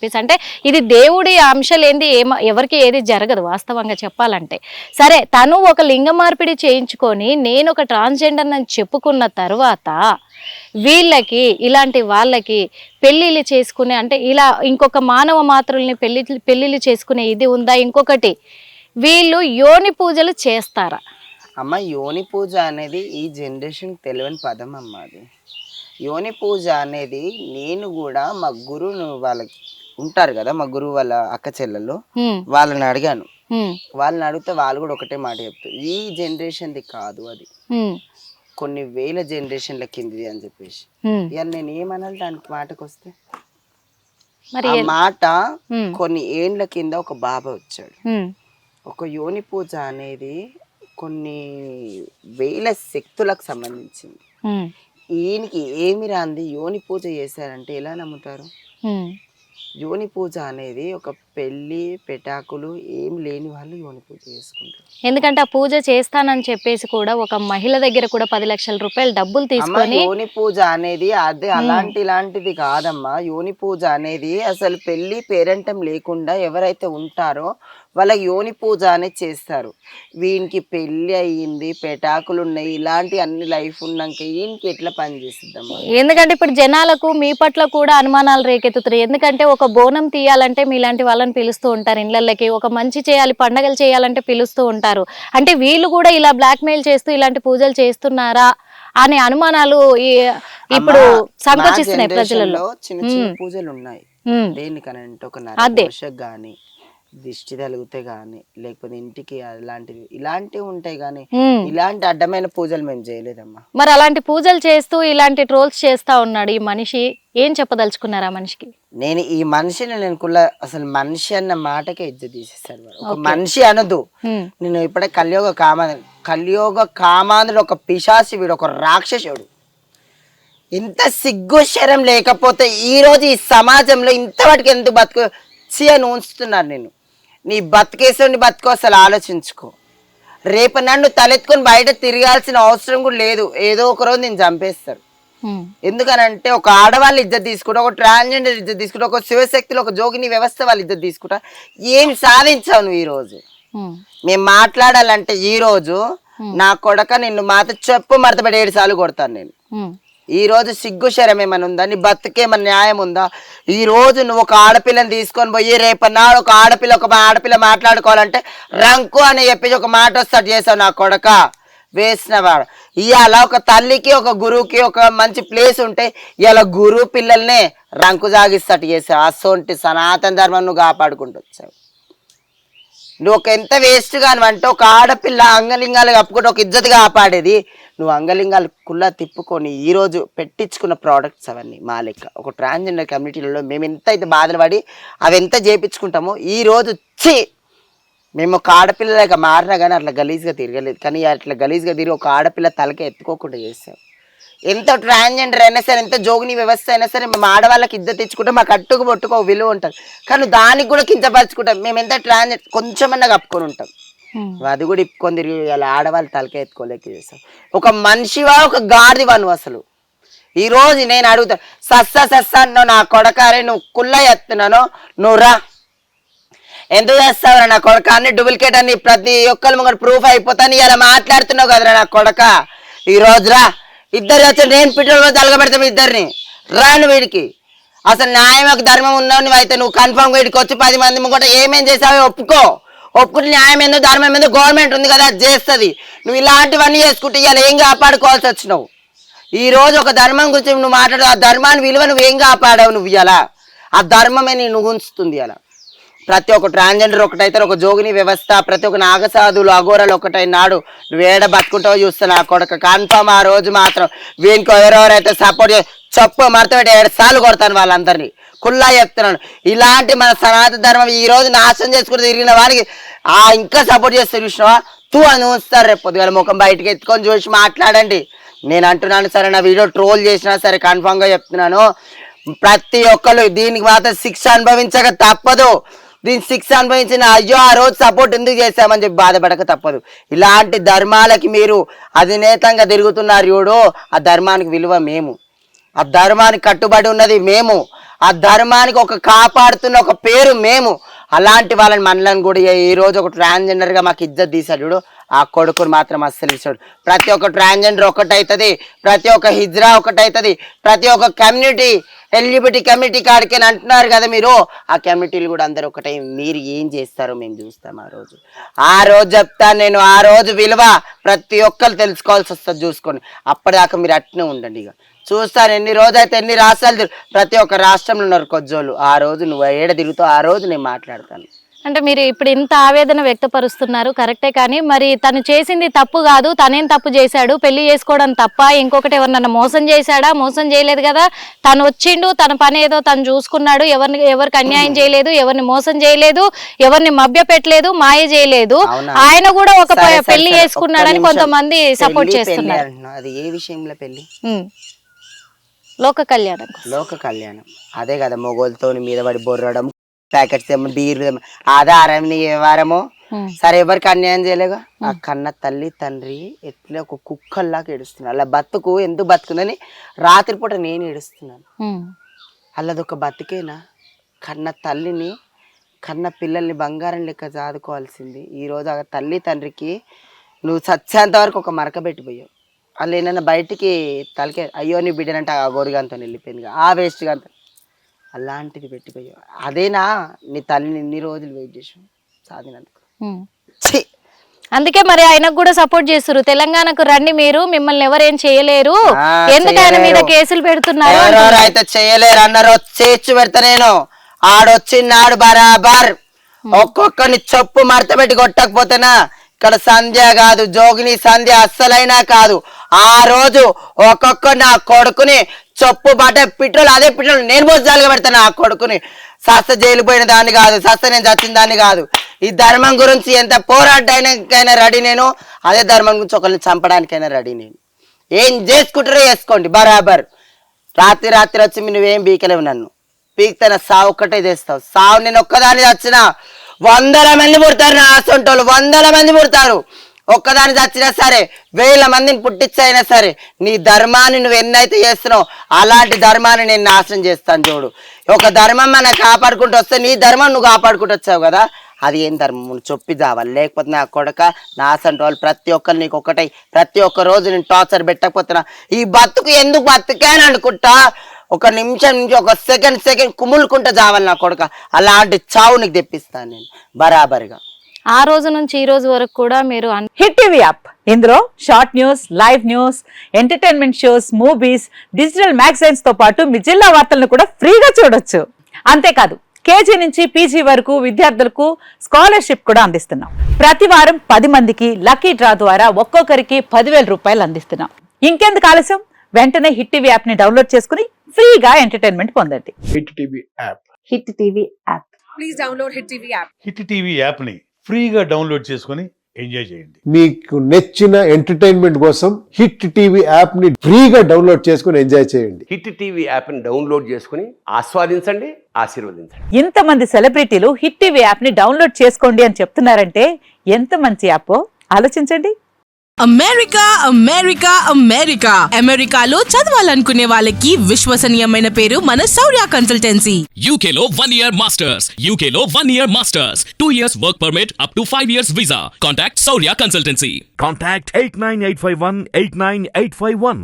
చెప్పేసి. అంటే ఇది దేవుడి అంశ లేనిది ఎవరికి ఏది జరగదు వాస్తవంగా చెప్పాలంటే. సరే తను ఒక లింగ మార్పిడి చేయించుకొని నేను ఒక ట్రాన్స్జెండర్ అని చెప్పుకున్న తర్వాత వీళ్ళకి ఇలాంటి వాళ్ళకి పెళ్ళిళ్ళు చేసుకునే అంటే ఇలా ఇంకొక మానవ మాతృల్ని పెళ్ళిళ్ళు చేసుకునే ఇది ఉందా? ఇంకొకటి వీళ్ళు యోని పూజలు చేస్తారా? అమ్మ యోని పూజ అనేది ఈ జనరేషన్ తెలియని పదం అమ్మ. అది యోని పూజ అనేది నేను కూడా మా గురువు వాళ్ళకి ఉంటారు కదా, మా గురువు వాళ్ళ అక్క చెల్లెలు, వాళ్ళని అడిగాను. వాళ్ళని అడిగితే వాళ్ళు కూడా ఒకటే మాట చెప్తారు, ఈ జనరేషన్ది కాదు అది, కొన్ని వేల జనరేషన్ల కిందిది అని చెప్పేసి. ఇక నేను ఏమనాలి దానికి మాటకు వస్తే, ఆ మాట కొన్ని ఏండ్ల కింద ఒక బాబా వచ్చాడు. ఒక యోని పూజ అనేది కొన్ని వేల శక్తులకు సంబంధించింది. ఈయనకి ఏమి రాంది యోని పూజ చేశారంటే ఎలా నమ్ముతారు? యోని పూజ అనేది ఒక పెళ్లి పెటాకులు ఏం లేని వాళ్ళు యోని పూజ చేసుకుంటారు. ఎందుకంటే ఆ పూజ చేస్తానని చెప్పేసి కూడా ఒక మహిళ దగ్గర కూడా 10 లక్షల రూపాయలు డబ్బులు తీసుకొని యోని పూజ అనేది అదే ఇలాంటిది కాదమ్మా. యోని పూజ అనేది అసలు పెళ్లి పేరెంటం లేకుండా ఎవరైతే ఉంటారో వాళ్ళకి యోని పూజ అనేది చేస్తారు. వీనికి పెళ్లి అయ్యింది, పెటాకులు ఉన్నాయి, ఇలాంటి అన్ని లైఫ్ ఉన్నాక ఈయనకి ఎట్లా పని చేస్తుందమ్మా? ఎందుకంటే ఇప్పుడు జనాలకు మీ పట్ల కూడా అనుమానాలు రేకెత్తుతున్నాయి. ఎందుకంటే ఒక బోనం తీయాలంటే మీలాంటి వాళ్ళని పిలుస్తూ ఉంటారు ఇళ్ళకి, ఒక మంచి చేయాలి పండగలు చేయాలంటే పిలుస్తూ ఉంటారు. అంటే వీళ్ళు కూడా ఇలా బ్లాక్ మెయిల్ చేస్తూ ఇలాంటి పూజలు చేస్తున్నారా అనే అనుమానాలు ఇప్పుడు సంకోచిస్తున్నాయి ప్రజలలో. చిన్న చిన్న పూజలు ఉన్నాయి దేనికనంటే ఒక నరదోషకు గాని, దిష్టి తలిగితే గాని, లేకపోతే ఇంటికి అలాంటివి ఇలాంటివి ఉంటాయి గానీ ఇలాంటి అడ్డమైన పూజలు మేము చేయలేదమ్మా. మరి అలాంటి పూజలు చేస్తూ ఇలాంటి ట్రోల్స్ చేస్తా ఉన్నాడు ఈ మనిషి, ఏం చెప్పదలుచుకున్నారు ఆ మనిషికి? నేను ఈ మనిషిని అసలు మనిషి అన్న మాటకే ఇజ్జ తీసేస్తాను. ఒక మనిషి అనదు. నేను ఇప్పుడే కలియోగ కామాంధుడు ఒక పిశాసి, వీడు ఒక రాక్షసుడు. ఇంత సిగ్గు శరం లేకపోతే ఈ రోజు ఈ సమాజంలో ఇంతవాటికి ఎందుకు బతుకు అని ఉంచుతున్నారు. నేను నీ బతికేసండి బతుకు అసలు ఆలోచించుకో. రేపు నన్ను తలెత్తుకొని బయట తిరగాల్సిన అవసరం కూడా లేదు. ఏదో ఒక రోజు నేను చంపేస్తాను. ఎందుకనంటే ఒక ఆడవాళ్ళు ఇజ్జత్ తీసుకుంటా, ఒక ట్రాన్స్జెండర్ ఇజ్జత్ తీసుకుంటా, ఒక శివశక్తులు, ఒక జోగిని వ్యవస్థ వాళ్ళు ఇజ్జత్ తీసుకుంటా. ఏం సాధించావు నువ్వు ఈ రోజు? మేము మాట్లాడాలంటే ఈ రోజు నా కొడక నిన్ను మాత్రం చెప్పు మడతపడి 7 సార్లు కొడతాను నేను. ఈ రోజు సిగ్గు శరం ఏమైనా ఉందా? నీ బతుకేమన్నా న్యాయం ఉందా? ఈ రోజు నువ్వు ఒక ఆడపిల్లని తీసుకొని పోయి రేపన్నాడు ఒక ఆడపిల్ల మాట్లాడుకోవాలంటే రంకు అని చెప్పేసి ఒక మాట వస్తాడు చేసావు నా కొడక వేసినవాడు. ఇవాళ ఒక తల్లికి ఒక గురువుకి ఒక మంచి ప్లేస్ ఉంటే ఇలా గురువు పిల్లల్నే రంకు జాగిస్తాడు చేసావు. అసొంటి సనాతన ధర్మం నువ్వు కాపాడుకుంటూ వచ్చావు. నువ్వు ఒక ఎంత వేస్ట్ కానివంటే ఒక ఆడపిల్ల అంగలింగాలు కప్పుకుంటే ఒక ఇజ్జత్ కాపాడేది నువ్వు అంగలింగాలు కుల్లా తిప్పుకొని ఈరోజు పెట్టించుకున్న ప్రోడక్ట్స్ అవన్నీ మా లెక్క ఒక ట్రాన్స్జెండర్ కమ్యూనిటీలలో మేము ఎంత అయితే బాధలు పడి అవి ఎంత చేయించుకుంటామో ఈ రోజు మేము ఒక ఆడపిల్లలాగా మారినా కానీ అట్లా గలీజ్గా తిరగలేదు. కానీ అట్లా గలీజ్గా తిరిగి ఒక ఆడపిల్ల తలకే ఎత్తుకోకుండా చేసావు. ఎంత ట్రాన్స్జెండర్ అయినా సరే, ఎంత జోగిని వ్యవస్థ అయినా సరే, మేము ఆడవాళ్ళకి ఇద్దరు తెచ్చుకుంటాం, మాకు అట్టుకు పొట్టుకో విలువ ఉంటుంది. కానీ దానికి కూడా కించపరుచుకుంటాం. మేము ఎంత ట్రాన్స్జెండర్ కొంచెమన్నా కప్పుకొని ఉంటాం, అది కూడా ఇప్పుకొని తిరిగి అలా ఆడవాళ్ళు తలకే ఎత్తుకోలేక చేస్తాం. ఒక మనిషివా ఒక గాడివా నువ్వు? అసలు ఈ రోజు నేను అడుగుతా, సస్స అన్నావు నా కొడకారే, నువ్వు కుల్ల ఎత్తున్నాను నువ్వు రా. ఎందుకు చేస్తావురా నా కొడక? అన్ని డూప్లికేట్ అని ప్రతి ఒక్కరు ముంగడు ప్రూఫ్ అయిపోతాను ఇలా మాట్లాడుతున్నావు కదరా నా కొడక. ఈ రోజు రా, ఇద్దరు వచ్చి నేను పిట్టలు తలగబెడతాం ఇద్దరిని. రాను వీడికి అసలు న్యాయం ఒక ధర్మం ఉన్నావు నువ్వు అయితే. నువ్వు కన్ఫర్మ్ వీడికి వచ్చి 10 మంది ముంగట ఏమేం చేసావో ఒప్పుకుంటే న్యాయం ఏందో ధర్మం ఏందో గవర్నమెంట్ ఉంది కదా, అది చేస్తుంది. నువ్వు ఇలాంటివన్నీ చేసుకుంటే ఇవాళ ఏం కాపాడుకోవాల్సి వచ్చినావు? ఈ రోజు ఒక ధర్మం గురించి నువ్వు మాట్లాడు, ఆ ధర్మాన్ని విలువ నువ్వు ఏం కాపాడావు? నువ్వు ఇలా ఆ ధర్మమే నువ్వు ఉంచుతుంది. అలా ప్రతి ఒక్క ట్రాన్స్జెండర్ ఒకటైతే, ఒక జోగిని వ్యవస్థ, ప్రతి ఒక్క నాగసాధువులు అఘోరాలు ఒకటైనాడు. నువ్వు ఏడ బతుకుంటావో చూస్తున్నా కొడుకు. కన్ఫర్మ్ ఆ రోజు మాత్రం వీనికి ఎవరెవరైతే సపోర్ట్ చెప్పు మడతపెట్టి 7 సార్లు కొడతాను వాళ్ళందరినీ. కుల్లా చెప్తున్నాను. ఇలాంటి మన సనాతన ధర్మం ఈ రోజు నాశనం చేసుకుని తిరిగిన వారికి ఇంకా సపోర్ట్ చేస్తే చూసినావా అని ఉంచుతారు. రేపు పొద్దుగాల ముఖం బయటకు ఎత్తుకొని చూసి మాట్లాడండి. నేను అంటున్నాను సరే, నా వీడియో ట్రోల్ చేసినా సరే కన్ఫర్మ్గా చెప్తున్నాను, ప్రతి ఒక్కరు దీనికి మాత్రం శిక్ష అనుభవించక తప్పదు. దీని శిక్ష అనుభవించిన అయ్యో ఆ రోజు సపోర్ట్ ఎందుకు చేశామని చెప్పి బాధపడక తప్పదు. ఇలాంటి ధర్మాలకి మీరు అధినేతంగా తిరుగుతున్నారు చూడు, ఆ ధర్మానికి విలువ మేము, ఆ ధర్మానికి కట్టుబడి ఉన్నది మేము, ఆ ధర్మానికి ఒక కాపాడుతున్న ఒక పేరు మేము. అలాంటి వాళ్ళని మనలను కూడా ఈ రోజు ఒక ట్రాన్స్జెండర్ గా మాకు ఇజ్జత్ తీసాడు చూడు, ఆ కొడుకుని మాత్రం అస్సలు ఇస్తాడు. ప్రతి ఒక్క ట్రాన్స్జెండర్ ఒకటైతుంది, ప్రతి ఒక్క హిజ్రా ఒకటైతుంది, ప్రతి ఒక్క కమ్యూనిటీ ఎల్జిబిటీ కమ్యూనిటీ కాడికి అంటున్నారు కదా మీరు, ఆ కమ్యూనిటీలు కూడా అందరు ఒకటై మీరు ఏం చేస్తారో మేము చూస్తాం. ఆ రోజు చెప్తాను నేను, ఆ రోజు విలువ ప్రతి ఒక్కరు తెలుసుకోవాల్సి వస్తుంది. చూసుకొని అప్పటిదాకా మీరు అట్నే ఉండండి. ఇక చూస్తాను ఎన్ని రోజు అయితే ఎన్ని రాష్ట్రాలు ప్రతి ఒక్క రాష్ట్రంలో ఉన్నారు కొజ్జోళ్ళు. ఆ రోజు నువ్వు ఏడ తిరుగుతావు, ఆ రోజు నేను మాట్లాడతాను. అంటే మీరు ఇప్పుడు ఇంత ఆవేదన వ్యక్తపరుస్తున్నారు కరెక్టే, కానీ మరి తను చేసింది తప్పు కాదు, తనేం తప్పు చేశాడు, పెళ్లి చేసుకోవడం తప్ప, ఇంకొకటి ఎవరినన్నా మోసం చేశాడా? మోసం చేయలేదు కదా, తను వచ్చిండు, తన పని ఏదో తను చూసుకున్నాడు, ఎవరికి అన్యాయం చేయలేదు, ఎవరిని మోసం చేయలేదు, ఎవరిని మభ్య పెట్టలేదు, మాయ చేయలేదు. ఆయన కూడా ఒక పెళ్లి చేసుకున్నాడని కొంతమంది సపోర్ట్ చేస్తున్నారు. అది ఏ విషయంలో పెళ్లి? లోక కళ్యాణం. లోక కళ్యాణం అదే కదా, మొగోళ్ళతో మీద పడి బొర్రడం, ప్యాకెట్స్ బీర్లు, ఆధారం వ్యవహారము. సరే ఎవరికి అన్యాయం చేయలేగా, ఆ కన్న తల్లి తండ్రి ఎట్లా ఒక కుక్కల్లాగా ఏడుస్తున్నాను. అలా బతుకు ఎందుకు బతుకుందని రాత్రిపూట నేను ఏడుస్తున్నాను. అల్లదొక బతికేనా? కన్న తల్లిని కన్న పిల్లల్ని బంగారం లెక్క చాదుకోవాల్సింది ఈరోజు ఆ తల్లి తండ్రికి నువ్వు చచ్చేంత వరకు ఒక మరక పెట్టిపోయావు. వాళ్ళు ఏమన్నా బయటికి తలకే అయ్యో నీ బిడ్డనంటే ఆ గోరుగాంతో వెళ్ళిపోయింది, ఆ వేస్ట్గా అంత అలాంటిది పెట్టిపోయావు. అదేనా నీ తల్లిని ఇన్ని రోజులు వెయిట్ చేసావు సాధినందుకు? అందుకే మరి ఆయనకు కూడా సపోర్ట్ చేస్తారు. తెలంగాణకు రండి మీరు, మిమ్మల్ని ఎవరేం చేయలేరు, ఎందుకు ఆయన మీద కేసులు పెడుతున్నారు? అయితే చేయలేరు అన్నారు, చేర్చు పెడతా నేను. ఆడొచ్చిన్నాడు బరాబర్ ఒక్కొక్కరిని చెప్పు మడత పెట్టి కొట్టకపోతేనా ఇక్కడ సంధ్య కాదు, జోగిని సంధ్య అస్సలైనా కాదు. ఆ రోజు ఒక్కొక్క నా కొడుకుని చొప్పు బట్ట పిట్రోల్, అదే పిట్రోల్ నేను మోసాలుగా పెడతాను. ఆ కొడుకుని సస్త జైలు పోయిన దాన్ని కాదు, సస్త నేను చచ్చిన దాన్ని కాదు. ఈ ధర్మం గురించి ఎంత పోరాటానికైనా రెడీ నేను, అదే ధర్మం గురించి ఒకరిని చంపడానికైనా రెడీ నేను. ఏం చేసుకుంటారో చేసుకోండి బరాబర్. రాత్రి వచ్చి నువ్వేం బీకలేవు, నన్ను పీక్తన సావు ఒక్కటే చేస్తావు. సావు నేను ఒక్కదాన్ని చచ్చినా 100 మంది పుడతారు, నా ఆసంటోళ్ళు 100 మంది పుడతారు. ఒక్కదాన్ని చచ్చినా సరే 1000 మందిని పుట్టించైనా సరే నీ ధర్మాన్ని నువ్వు ఎన్నైతే చేస్తున్నావు అలాంటి ధర్మాన్ని నేను నాశనం చేస్తాను. చూడు, ఒక ధర్మం మన కాపాడుకుంటూ వస్తే నీ ధర్మం నువ్వు కాపాడుకుంటూ వచ్చావు కదా, అది ఏం ధర్మం నువ్వు చొప్పి చావాలి. లేకపోతే నా కొడక నా ఆసంటోళ్ళు ప్రతి ఒక్కరు నీకు ఒకటై ప్రతి ఒక్క రోజు నేను టార్చర్ పెట్టకపోతున్నా ఈ బతుకు ఎందుకు బతుకాని అనుకుంటా. ఒక నిమిషం నుంచి ఒక సెకండ్ కుములుకుంటా చావాలి నా కొడక. అలాంటి చావు నీకు తెప్పిస్తాను నేను బరాబరిగా. ఆ రోజు నుంచి ఈ రోజు వరకు కూడా మీరు హిట్ టీవీ యాప్, ఇందులో short news, live news, entertainment shows, movies, digital magazines తో పాటు మీ జిల్లా వార్తలను కూడా ఫ్రీగా చూడొచ్చు. అంతేకాదు కేజీ నుంచి పీజీ వరకు విద్యార్థులకు స్కాలర్షిప్ కూడా అందిస్తున్నాం. ప్రతి వారం 10 మందికి లక్కీ డ్రా ద్వారా ఒక్కొక్కరికి 10,000 రూపాయలు అందిస్తున్నాం. ఇంకెందుకు ఆలస్యం, వెంటనే హిట్ టీవీ యాప్ ని డౌన్లోడ్ చేసుకుని ఫ్రీగా ఎంటర్టైన్మెంట్ పొందండి. Hit TV app. Hit TV app. Please download hit TV app. Hit TV app ని ఫ్రీగా డౌన్లోడ్ చేసుకొని ఎంజాయ్ చేయండి. మీకు నచ్చిన ఎంటర్టైన్మెంట్ కోసం హిట్ టీవీ యాప్ ని ఫ్రీగా డౌన్లోడ్ చేసుకొని ఎంజాయ్ చేయండి. హిట్ టీవీ యాప్ ని డౌన్లోడ్ చేసుకుని ఆస్వాదించండి, ఆశీర్వదించండి. ఇంతమంది సెలబ్రిటీలు హిట్ టీవీ యాప్ ని డౌన్లోడ్ చేసుకోండి అని చెప్తున్నారంటే ఎంత మంచి యాప్ ఆలోచించండి. అమెరికాలో చదవాలనుకునే వాళ్ళకి విశ్వసనీయమైన పేరు మన శౌర్య కన్సల్టెన్సీ. UK లో 1 year masters, UK లో 1 year masters, 2 years work permit up to 5 years visa. Contact Saurya Consultancy. Contact 89851 89851.